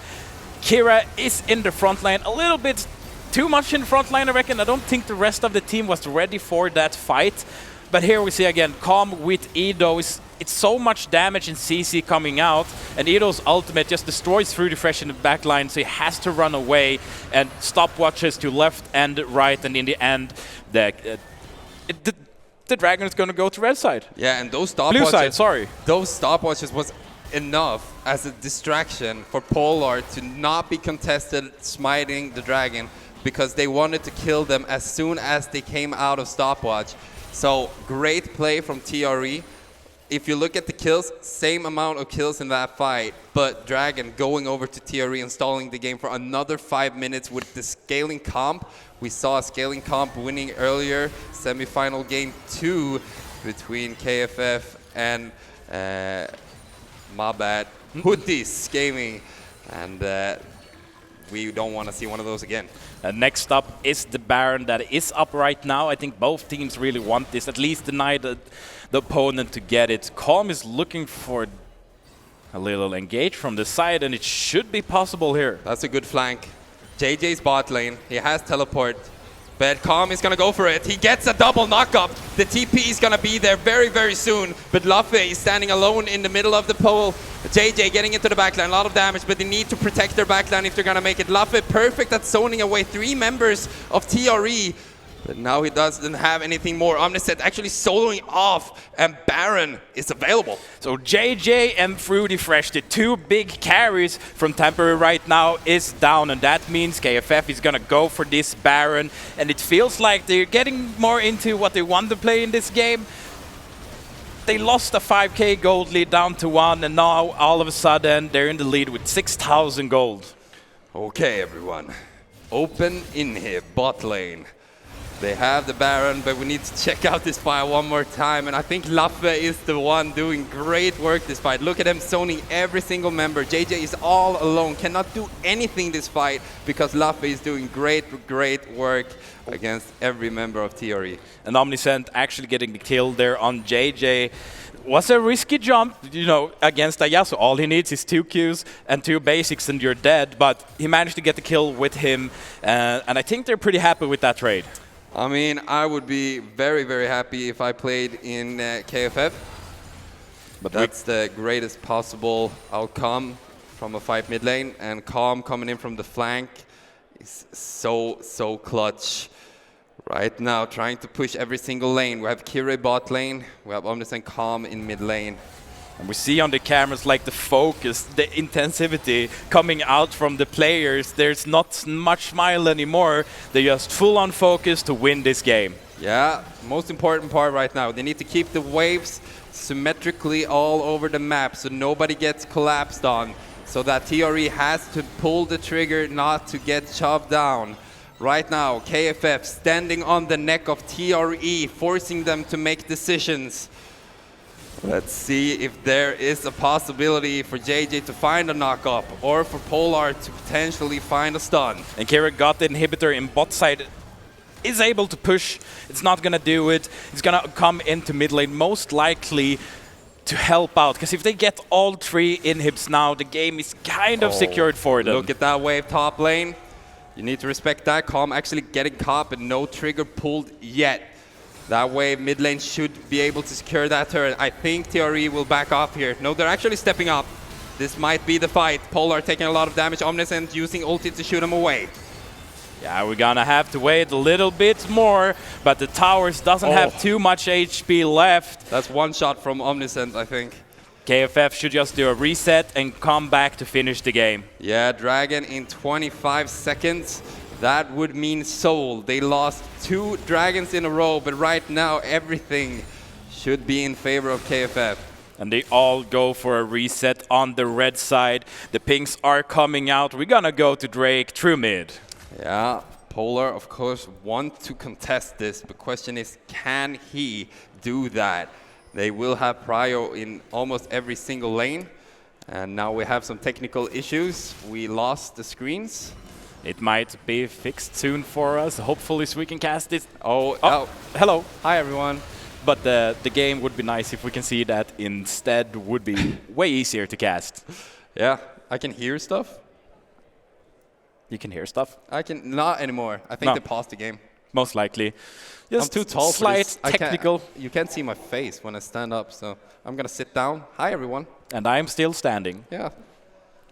Kira is in the front line, a little bit too much in the front line, I reckon. I don't think the rest of the team was ready for that fight. But here we see again, Calm with Edo. It's so much damage in CC coming out, and Edo's ultimate just destroys Fruity Fresh in the back line, so he has to run away and stopwatches to left and right, and in the end, the dragon is going to go to red side. Yeah, and those stopwatches... Blue side, sorry. Those stopwatches was enough as a distraction for Polar to not be contested smiting the dragon, because they wanted to kill them as soon as they came out of stopwatch. So great play from TRE. if you look at the kills, same amount of kills in that fight, but Dragon going over to TRE and stalling the game for another 5 minutes with the scaling comp. We saw a scaling comp winning earlier, semifinal game 2 between KFF and my bad, Hoodies Gaming, and we don't want to see one of those again. Next up is the Baron that is up right now. I think both teams really want this, at least deny the opponent to get it. Calm is looking for a little engage from the side, and it should be possible here. That's a good flank. JJ's bot lane, he has teleport, but Calm is going to go for it. He gets a double knock-up. The TP is going to be there very, very soon, but Luffy is standing alone in the middle of the pole. JJ getting into the backline, a lot of damage, but they need to protect their backline if they're going to make it. Luffy perfect at zoning away 3 members of TRE, but now he doesn't have anything more. Omniscient actually soloing off, and Baron is available. So JJ and Fruity Fresh, the 2 big carries from Temporary right now, is down, and that means KFF is gonna go for this Baron, and it feels like they're getting more into what they want to play in this game. They lost a 5k gold lead down to 1, and now all of a sudden they're in the lead with 6,000 gold. Okay, everyone. Open in here, bot lane. They have the Baron, but we need to check out this fight one more time. And I think Laffe is the one doing great work this fight. Look at him zoning every single member. JJ is all alone, cannot do anything this fight because Laffe is doing great work against every member of TRE. And Omniscient actually getting the kill there on JJ. Was a risky jump, you know, against Ayasu. All he needs is 2 Qs and 2 basics and you're dead. But he managed to get the kill with him. And I think they're pretty happy with that trade. I mean, I would be very, very happy if I played in KFF. But that's the greatest possible outcome from a fight mid lane. And Calm coming in from the flank is so clutch. Right now, trying to push every single lane. We have Kire bot lane, we have Omnis and Calm in mid lane. And we see on the cameras like the focus, the intensity coming out from the players. There's not much smile anymore. They're just full on focus to win this game. Yeah, most important part right now. They need to keep the waves symmetrically all over the map so nobody gets collapsed on. So that TRE has to pull the trigger not to get shoved down. Right now, KFF standing on the neck of TRE, forcing them to make decisions. Let's see if there is a possibility for JJ to find a knock-up or for Polar to potentially find a stun. And Kira got the inhibitor in bot side, is able to push. It's not going to do it. It's going to come into mid lane, most likely to help out. Because if they get all 3 inhibs now, the game is kind of secured for them. Look at that wave top lane. You need to respect that. Calm actually getting caught, but no trigger pulled yet. That wave mid lane should be able to secure that turret. I think TRE will back off here. No, they're actually stepping up. This might be the fight. Polar taking a lot of damage. Omniscient using ulti to shoot him away. Yeah, we're gonna have to wait a little bit more, but the towers doesn't have too much HP left. That's one shot from Omniscient, I think. KFF should just do a reset and come back to finish the game. Yeah, Dragon in 25 seconds. That would mean Soul. They lost 2 Dragons in a row, but right now everything should be in favor of KFF. And they all go for a reset on the red side. The pinks are coming out. We're gonna go to Drake through mid. Yeah, Polar, of course, want to contest this, but question is, can he do that? They will have prio in almost every single lane. And now we have some technical issues. We lost the screens. It might be fixed soon for us. Hopefully we can cast it. Oh, hello. Hi, everyone. But the game would be nice if we can see that instead. Would be way easier to cast. Yeah, I can hear stuff. You can hear stuff? I can not anymore. I think they paused the game. Most likely. Just I'm too tall for this. Slight technical. You can't see my face when I stand up, so I'm gonna sit down. Hi, everyone. And I'm still standing. Yeah.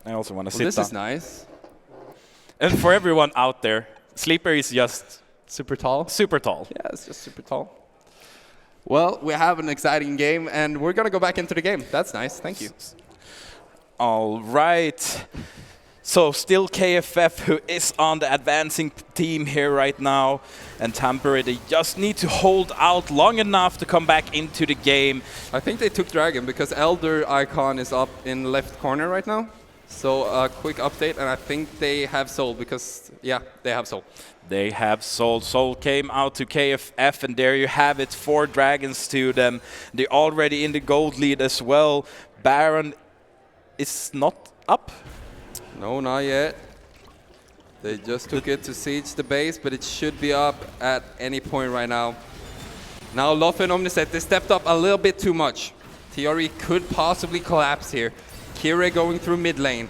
I also want to sit down. This is nice. And for everyone out there, Sleeper is just super tall. Super tall. Yeah, it's just super tall. Well, we have an exciting game, and we're gonna go back into the game. That's nice. Thank you. All right. So still KFF who is on the advancing team here right now, and Tampere, they just need to hold out long enough to come back into the game. I think they took Dragon because Elder icon is up in the left corner right now. So a quick update, and I think they have Soul because, yeah, they have Soul. They have Soul. Soul came out to KFF, and there you have it, 4 dragons to them. They're already in the gold lead as well. Baron is not up. No, not yet. They just took it to siege the base, but it should be up at any point right now. Now Loffe and Omniset, they stepped up a little bit too much. TRE could possibly collapse here. Kire going through mid lane.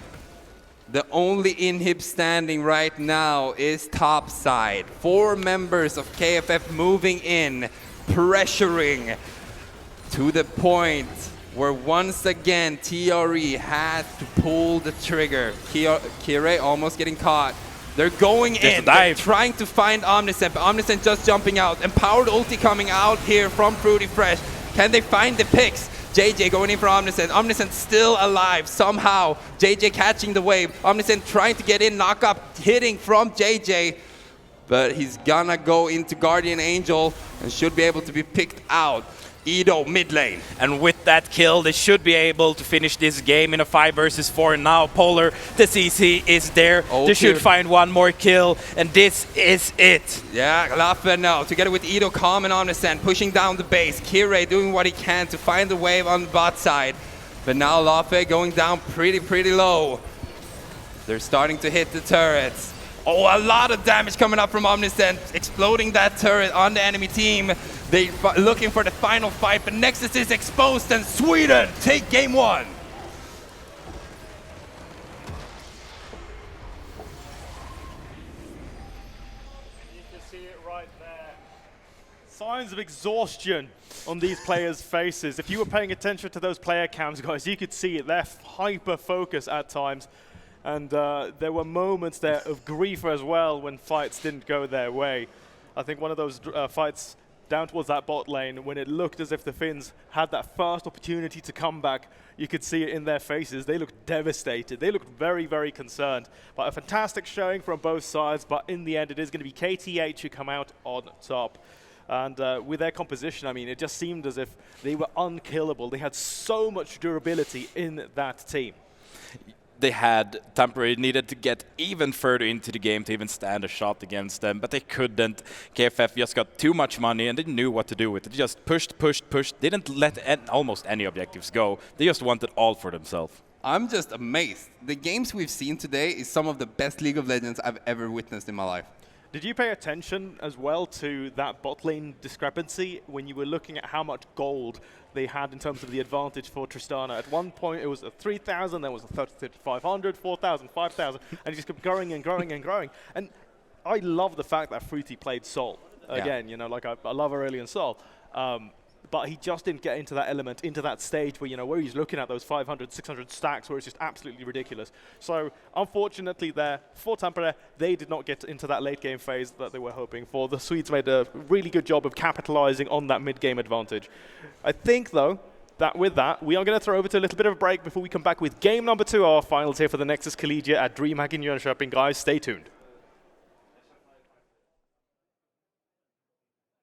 The only inhib standing right now is top side. 4 members of KFF moving in, pressuring to the point where once again TRE had to pull the trigger. Kire almost getting caught. They're going in, they're trying to find Omniscient, but Omniscient just jumping out. Empowered ulti coming out here from Fruity Fresh. Can they find the picks? JJ going in for Omniscient. Omniscient still alive somehow. JJ catching the wave. Omniscient trying to get in, knock up, hitting from JJ. But he's gonna go into Guardian Angel and should be able to be picked out. Edo mid lane. And with that kill, they should be able to finish this game in a 5 versus 4. Now Polar, the CC is there. They should find one more kill, and this is it. Yeah, Laffer now, together with Edo, Calm and Omniscient, pushing down the base. Kire doing what he can to find the wave on the bot side. But now Laffer going down pretty low. They're starting to hit the turrets. Oh, a lot of damage coming up from Omniscient, exploding that turret on the enemy team. They're looking for the final fight, but Nexus is exposed, and Sweden take game 1. You can see it right there. Signs of exhaustion on these players' faces. If you were paying attention to those player cams, guys, you could see it. They're hyper-focused at times. And there were moments there of grief as well when fights didn't go their way. I think one of those fights down towards that bot lane, when it looked as if the Finns had that first opportunity to come back, you could see it in their faces. They looked devastated. They looked very concerned. But a fantastic showing from both sides, but in the end it is going to be KTH who come out on top. And with their composition, I mean, it just seemed as if they were unkillable. They had so much durability in that team. They had Tampere needed to get even further into the game to even stand a shot against them, but they couldn't. KFF just got too much money and they knew what to do with it. They just pushed, didn't let almost any objectives go. They just wanted all for themselves. I'm just amazed. The games we've seen today is some of the best League of Legends I've ever witnessed in my life. Did you pay attention as well to that bot lane discrepancy when you were looking at how much gold they had in terms of the advantage for Tristana? At one point it was a 3,000, then it was a 3,500, 4,000, 5,000, and it just kept growing and growing and growing. And I love the fact that Fruity played Soul. Again, you know, like I love Aurelion Soul. But he just didn't get into that element, into that stage where, you know, where he's looking at those 500, 600 stacks where it's just absolutely ridiculous. So, unfortunately there, for Tampere, they did not get into that late game phase that they were hoping for. The Swedes made a really good job of capitalizing on that mid-game advantage. I think, though, that with that, we are going to throw over to a little bit of a break before we come back with game number 2 of our finals here for the Nexus Collegiate at DreamHack in Jönköping. Guys, stay tuned.